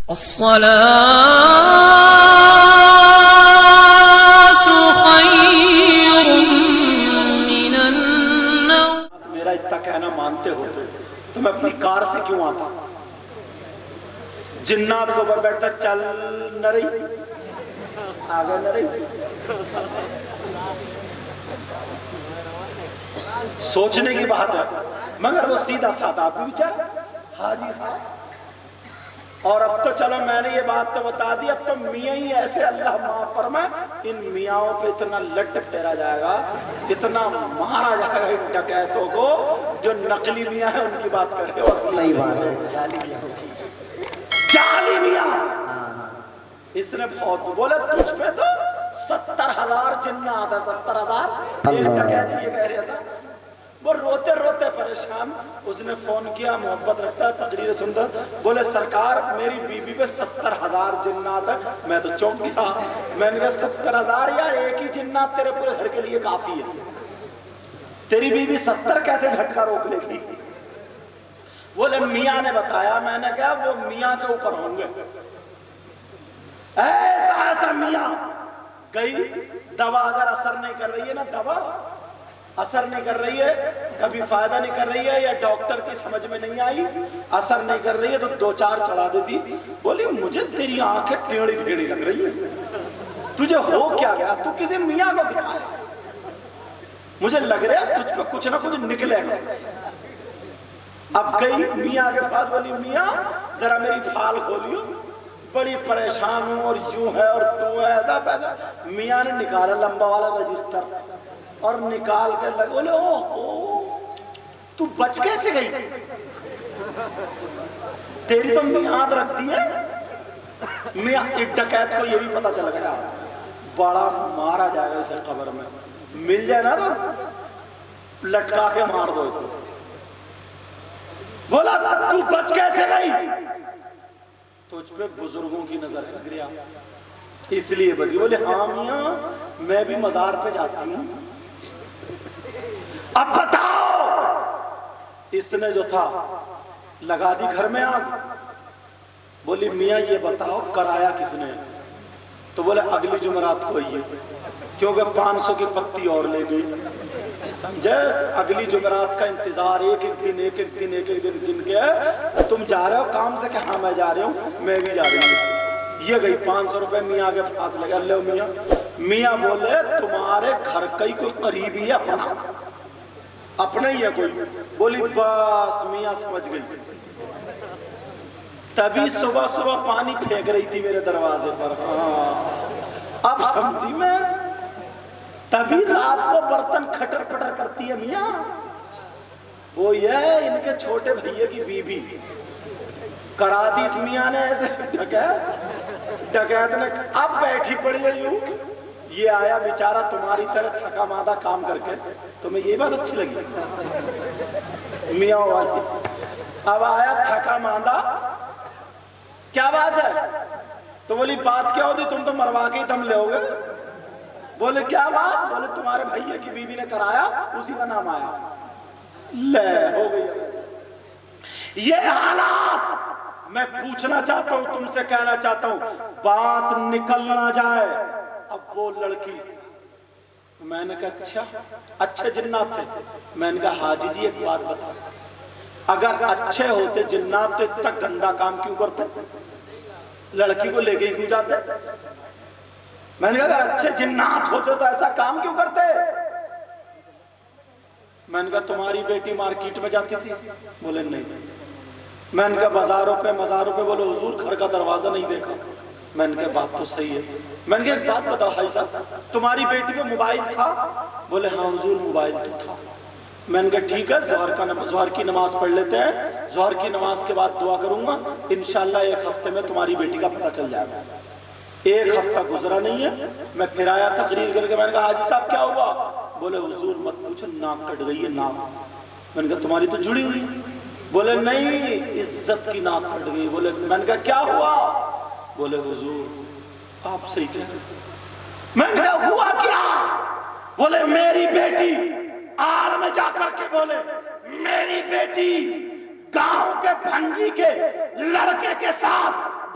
الصلاة خیر من النوم. میرا اتنا کہنا مانتے ہو تو میں اپنی کار سے کیوں آتا؟ جنات کو اوپر بیٹھتا چل نہ رہی آگے نہ رہی. سوچنے کی بات ہے مگر وہ سیدھا سادہ آدمی بیچارہ حاجی صاحب. اور اب تو چلو میں نے یہ بات تو بتا دی, اب تو میاں ہی ایسے اللہ معاف فرمائے ان میاں پہ اتنا لٹ پھیرا جائے گا, اتنا مارا جائے گا ان ڈکیتوں کو جو نقلی میاں ہیں ان کی بات کر رہے ہو. صحیح بات ہے. جعلی میاں اس نے بہت بولا تجھ پہ تو 70,000 جنات ہے, 70,000. ایک ڈکیت یہ کہہ رہا تھا, وہ روتے روتے پریشان. اس نے فون کیا, محبت رکھتا ہے, تقریر سنتا, بولے سرکار میری بیوی پہ 70,000 جنات ہے. میں تو چونک گیا, میں نے کہا 70,000 یار ایک ہی جنات تیرے پورے گھر کے لیے کافی ہے, تیری بیوی 70 کیسے جھٹکا روک لے گی؟ بولے میاں نے بتایا. میں نے کہا وہ میاں کے اوپر ہوں گے. ایسا میاں گئی دوا اگر اثر نہیں کر رہی ہے نا, دوا اثر نہیں کر رہی ہے, کبھی فائدہ نہیں کر رہی ہے, یا ڈاکٹر کی سمجھ میں نہیں آئی, اثر نہیں کر رہی ہے تو 2-4 چڑھا دیتی. بولی مجھے تیری آنکھیں ٹیڑھی ٹیڑھی لگ رہی ہے, تجھے ہو کیا گیا؟ تو کسی میاں کو دکھا ہے, مجھے لگ رہا ہے تجھ پہ کچھ نہ کچھ نکلے گا. اب گئی میاں کے پاس, بولی میاں ذرا میری پھال کھولیو, بڑی پریشان ہوں اور یوں ہے اور تو ہے ایسا پیسا. میاں نے نکالا لمبا والا رجسٹر اور نکال کے لگے. بولے او تو بچ کیسے گئی؟ تیری تو میعاد رکھ دی ہے. میاں ڈکیت کو یہ بھی پتا چل گیا, بڑا مارا جائے گا اسے قبر میں, مل جائے نا تو لٹکا کے مار دو اسے. بولا تو بچ کیسے گئی؟ تجھ پہ بزرگوں کی نظر لگ رہا اس لیے بچی. بولے ہاں میاں میں بھی مزار پہ جاتی ہوں. اب بتاؤ, اس نے جو تھا لگا دی گھر میں آگ. بولی میاں یہ بتاؤ کرایا کس نے؟ تو بولے اگلی جمعرات کو ہی ہے, کیونکہ 500 کی پتی اور لے گئی. سمجھے, اگلی جمعرات کا انتظار, ایک ایک دن گن کے. تم جا رہے ہو کام سے کہ ہاں میں جا رہا ہوں, میں بھی جا رہی ہوں. یہ گئی 500 روپے میاں کے پاس لگا. لے میاں. میاں بولے تمہارے گھر کا ہی کوئی قریبی ہے, اپنا ہی ہے کوئی. بولی بس میاں سمجھ گئی. تبھی صبح صبح پانی پھینک رہی تھی میرے دروازے پر. ہاں اب سمجھی میں, تبھی رات کو برتن کھٹر پٹر کرتی ہے میاں. وہ یہ ان کے چھوٹے بھائیے کی بیوی کرا دی اس میاں نے ایسے ڈکیت نے. اب بیٹھی پڑی ہے یوں, یہ آیا بیچارہ تمہاری طرح تھکا مادہ کام کر کے. تمہیں یہ بات اچھی لگی میاں والی؟ اب آیا تھکا ماندہ, کیا بات ہے؟ تو بولی بات کیا ہوتی, تم تو مروا کے ہی دم لے ہوگے. بولے کیا بات؟ بولے تمہارے بھائی کی بیوی نے کرایا, اسی کا نام آیا. لے ہو گئی. یہ حالات میں پوچھنا چاہتا ہوں, تم سے کہنا چاہتا ہوں, بات نکل نہ جائے. اب وہ لڑکی, میں نے کہا اچھا اچھے جنات تھے. میں نے کہا حاجی جی ایک بات بتا, اگر اچھے ہوتے جنات تو اتنا گندا کام کیوں کرتے؟ لڑکی کو لے کے کیوں جاتے؟ میں نے کہا اگر اچھے جنات ہوتے تو ایسا کام کیوں کرتے؟ میں نے کہا تمہاری بیٹی مارکیٹ میں جاتی تھی؟ بولے نہیں. میں نے کہا مزاروں پہ بولے حضور گھر کا دروازہ نہیں دیکھا. میں نے کہا بات تو صحیح ہے. میں نے کہا ایک بات بتاؤ حاجی صاحب, تمہاری بیٹی پہ موبائل تھا؟ بولے ہاں حضور موبائل تو تھا. میں نے کہا ٹھیک ہے, ظہر کی نماز پڑھ لیتے ہیں, ظہر کی نماز کے بعد دعا کروں گا, انشاءاللہ 1 ہفتے میں تمہاری بیٹی کا پتہ چل جائے گا. 1 ہفتہ گزرا نہیں ہے, میں پھر آیا تقریر کر کے. میں نے کہا حاجی صاحب کیا ہوا؟ بولے حضور مت پوچھو, ناک کٹ گئی ہے ناک. میں نے کہا تمہاری تو جڑی ہوئی. بولے نہیں عزت کی ناک کٹ گئی. بولے میں نے کہا کیا ہوا؟ بولے حضور آپ صحیح کہہ رہے. میں نے کہا ہوا کیا؟ بولے میری بیٹی آل میں جا کر کے بولے میری بیٹی گاؤں کے بھنگی کے لڑکے کے ساتھ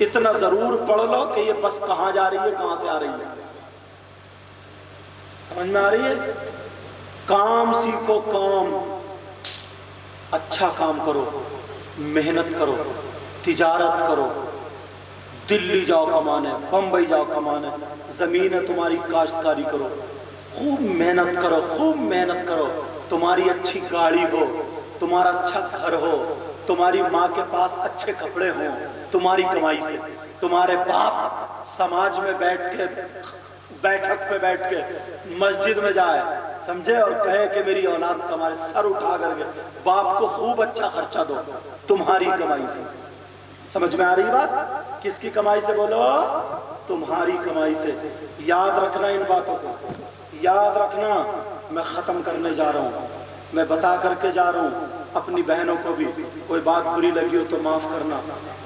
اتنا ضرور پڑھ لو کہ یہ بس کہاں جا رہی ہے کہاں سے آ رہی ہے. سمجھ میں آ رہی ہے؟ کام سیکھو، کام اچھا کام کرو، محنت کرو، تجارت کرو، دلی جاؤ کمانے، بمبئی جاؤ کمانے، زمین ہے تمہاری کاشتکاری کرو، خوب محنت کرو، خوب محنت کرو. تمہاری اچھی گاڑی ہو، تمہارا اچھا گھر ہو، تمہاری ماں کے پاس اچھے کپڑے ہوں تمہاری کمائی سے. تمہارے باپ سماج میں بیٹھ کے، بیٹھک پہ بیٹھ کے مسجد میں جائے سمجھے اور کہے کہ میری اولاد کمائے، سر اٹھا کر کے باپ کو خوب اچھا خرچہ دو تمہاری کمائی سے. سمجھ میں آ رہی بات؟ کس کی کمائی سے بولو؟ تمہاری کمائی سے. یاد رکھنا ان باتوں کو، یاد رکھنا. میں ختم کرنے جا رہا ہوں، میں بتا کر کے جا رہا ہوں. اپنی بہنوں کو بھی کوئی بات بری لگی ہو تو معاف کرنا،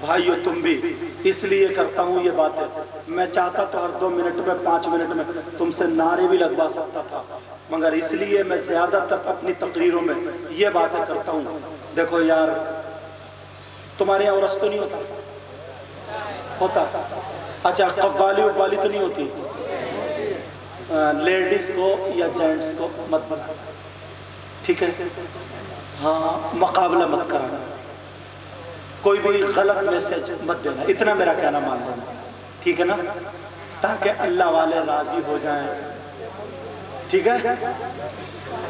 بھائیو تم بھی. اس لیے کرتا ہوں یہ باتیں. میں چاہتا تو ہر 2 منٹ میں 5 منٹ میں تم سے نعرے بھی لگوا سکتا تھا، مگر اس لیے میں زیادہ تر اپنی تقریروں میں یہ باتیں کرتا ہوں. دیکھو یار، تمہارے یہاں عورت تو نہیں ہوتا؟ اچھا قوالی وقوالی تو نہیں ہوتی؟ لیڈیز کو یا جینٹس کو مت بنا، ٹھیک ہے؟ ہاں، مقابلہ مت کرانا، کوئی بھی غلط میسج مت دینا، اتنا میرا کہنا مان لینا، ٹھیک ہے نا؟ تاکہ اللہ والے راضی ہو جائیں، ٹھیک ہے؟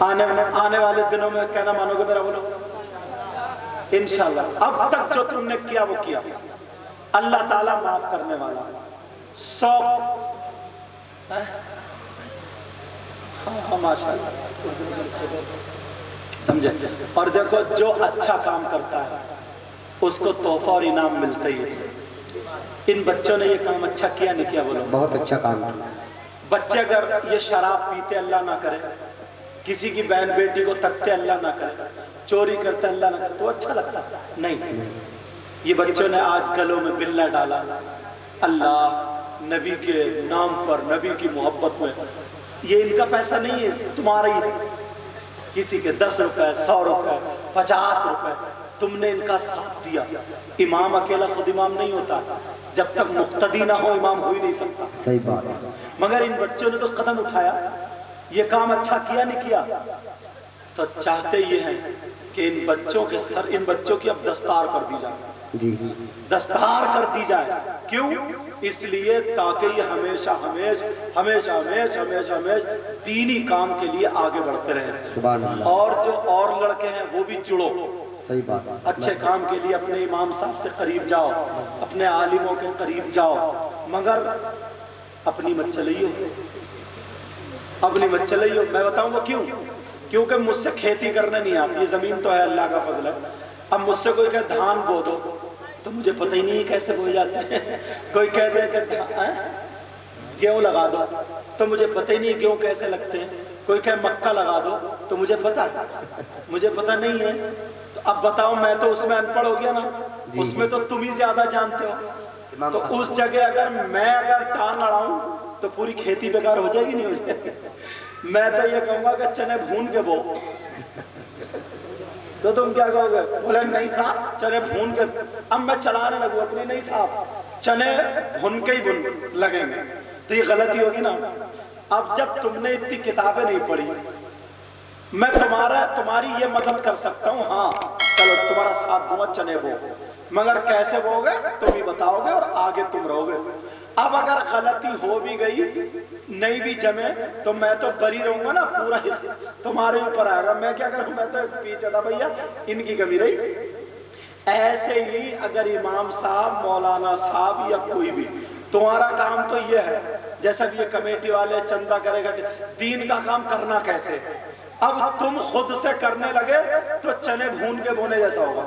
آنے والے دنوں میں کہنا مانو گے میرا؟ بولو انشاءاللہ. اب تک جو تم نے کیا وہ کیا، اللہ تعالیٰ معاف کرنے والا. 100 ماشاءاللہ سمجھے. اور دیکھو جو اچھا کام کرتا ہے اس کو تحفہ اور انعام ملتا ہی ہے. ان بچوں نے یہ کام اچھا کیا نہیں کیا؟ بولو بہت اچھا کام کیا. بچے اگر یہ شراب پیتے اللہ نہ کرے، کسی کی بہن بیٹی کو تکتے اللہ نہ کرے، چوری کرتے اللہ نہ کرے، تو اچھا لگتا نہیں. یہ بچوں نے آج گلوں میں بلّا ڈالا اللہ نبی کے نام پر، نبی کی محبت میں. یہ ان کا پیسہ نہیں ہے، تمہارا ہی. کسی کے 10 روپے، 100 روپے، 50 روپے، تم نے ان کا ساتھ دیا. امام اکیلا خود امام نہیں ہوتا، جب تک مقتدی نہ ہو امام ہو ہی نہیں سکتا. صحیح بات ہے. مگر ان بچوں نے تو قدم اٹھایا. یہ کام اچھا کیا نہیں کیا؟ تو چاہتے یہ ہیں کہ ان بچوں کے سر، ان بچوں کی اب دستار کر دی جائے. جی دستار کر دی جائے. کیوں؟ اس لیے تاکہ یہ ہمیشہ دینی کام کے لیے آگے بڑھتے رہے. سبحان اللہ. اور جو اور لڑکے ہیں وہ بھی جڑو، صحیح بات ہے. اچھے کام کے لیے اپنے امام صاحب سے قریب جاؤ، اپنے عالموں کے قریب جاؤ، مگر اپنی مت چلائیو، اپنی مت چلائیو. میں بتاؤں وہ کیوں؟ کیونکہ مجھ سے کھیتی کرنے نہیں آتی. یہ زمین تو ہے اللہ کا فضل ہے. اب مجھ سے کوئی کہے دھان بو دو تو مجھے پتہ ہی نہیں کیسے بوئے جاتے ہیں. کوئی کہہ دے کہ گیہوں لگا دو تو مجھے پتہ ہی نہیں گیہوں کیسے لگتے ہیں. کوئی کہے مکہ لگا دو تو مجھے پتہ نہیں ہے. تو اب بتاؤ، میں تو اس میں ان پڑھ ہو گیا نا، اس میں تو تم ہی زیادہ جانتے ہو. تو اس جگہ اگر میں ٹان لڑاؤں تو پوری کھیتی بیکار ہو جائے گی نہیں ہو جائے گی؟ میں تو یہ کہوں گا کہ چنے بھون کے بو. تو تم کیا کہو گے؟ بولے نہیں صاحب چنے بھون کے. اب میں چلانے لگوں اپنی، نہیں صاحب چنے بھون کے ہی بھون لگیں گے. تو یہ غلطی ہوگی نا. اب جب تم نے اتنی کتابیں نہیں پڑھی، میں تمہاری یہ مدد کر سکتا ہوں. ہاں چلو تمہارا ساتھ دوں گا، چنے بو، مگر کیسے بو گے تم ہی بتاؤ گے اور آگے تم رہو گے. اب اگر غلطی ہو بھی گئی، نہیں بھی جمے، تو میں تو بری رہوں گا نا. پورا حصہ تمہارے اوپر آئے گا. میں کیا کروں؟ میں تو پیچھے تھا بھیا، ان کی کمی رہی. ایسے ہی اگر امام صاحب، مولانا صاحب یا کوئی بھی، تمہارا کام تو یہ ہے، جیسا بھی یہ کمیٹی والے چندہ کرے گا، دین کا کام کرنا کیسے. اب تم خود سے کرنے لگے تو چنے بھون کے بونے جیسا ہوگا.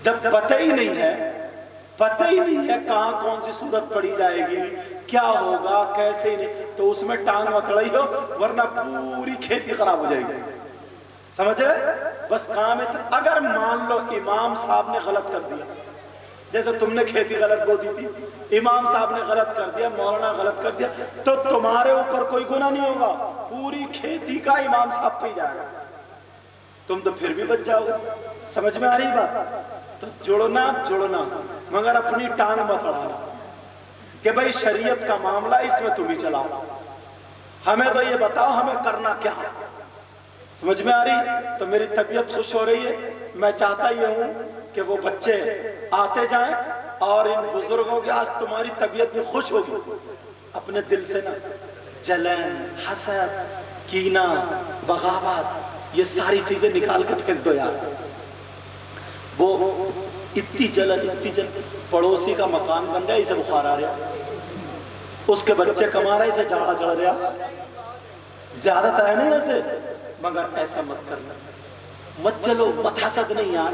جب پتہ ہی نہیں ہے کہاں کون سی صورت پڑی جائے گی، کیا ہوگا، کیسے ہی نہیں، تو اس میں ٹانگ مت لڑائی ہو، ورنہ پوری کھیتی خراب ہو جائے گی. سمجھ رہے؟ بس کام ہے. اگر مان لو امام صاحب نے غلط کر دیا، جیسے تم نے کھیتی غلط بو دی تھی، امام صاحب نے غلط کر دیا، مولانا غلط کر دیا، تو تمہارے اوپر کوئی گناہ نہیں ہوگا. پوری کھیتی کا امام صاحب پہ ہی جائے گا. تم تو پھر بھی بچ جاؤ گے. سمجھ میں آ رہی بات؟ تو جڑنا مگر اپنی ٹانگ مت اڑانا کہ بھئی شریعت کا معاملہ اس میں تم ہی چلاؤ، ہمیں تو یہ بتاؤ ہمیں کرنا کیا ہے۔ سمجھ میں آ رہی؟ تو میری طبیعت خوش ہو رہی ہے، میں چاہتا یہ ہوں کہ وہ بچے آتے جائیں اور ان بزرگوں کے آج تمہاری طبیعت بھی خوش ہوگی، اپنے دل سے نا جلن، حسد، کینہ، بغاوت یہ ساری چیزیں نکال کے پھینک دو یار۔ وہ اتنی جلن پڑوسی کا مکان بن گیا، اسے بخار آ رہا، اس کے بچے کما رہے اسے جھاڑا چڑھ رہا، زیادہ تر ہے نہیں ویسے، مگر ایسا مت کرنا، مت چلو، مت حسد نہیں یار،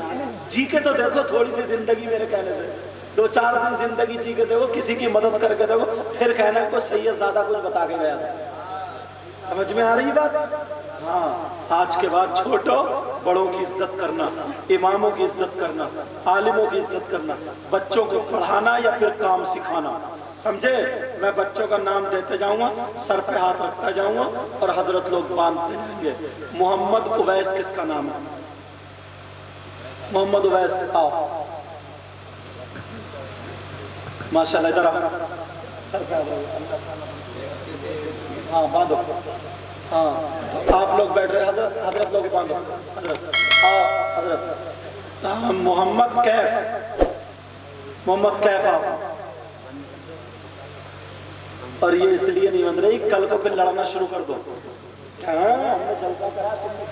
جی کے تو دیکھو تھوڑی سی زندگی، میرے کہنے سے 2-4 دن زندگی جی کے دیکھو، کسی کی مدد کر کے دیکھو، پھر کہنا کوئی سید زیادہ کچھ بتا کے گیا۔ سمجھ میں آ رہی بات؟ ہاں، آج کے بعد چھوٹوں بڑوں کی عزت کرنا، اماموں کی عزت کرنا، عالموں کی عزت کرنا، بچوں کو پڑھانا یا پھر کام سکھانا، سمجھے؟ میں بچوں کا نام دیتے جاؤں گا، سر پہ ہاتھ رکھتا جاؤں گا اور حضرت لوگ باندھتے جائیں گے۔ محمد اویس کس کا نام ہے؟ محمد اویس، آؤ ماشاءاللہ، ادھر آؤ، سر پہ ہاں باندھو، ہاں آپ لوگ بیٹھ رہے، حضرت لوگ باندھو، حضرت آؤ، حضرت محمد کیف، محمد کیف آپ، اور یہ اس لیے نہیں بند رہی، کل کو پھر لڑنا شروع کر دو، ہاں ہم نے جلسہ کرا، تم نے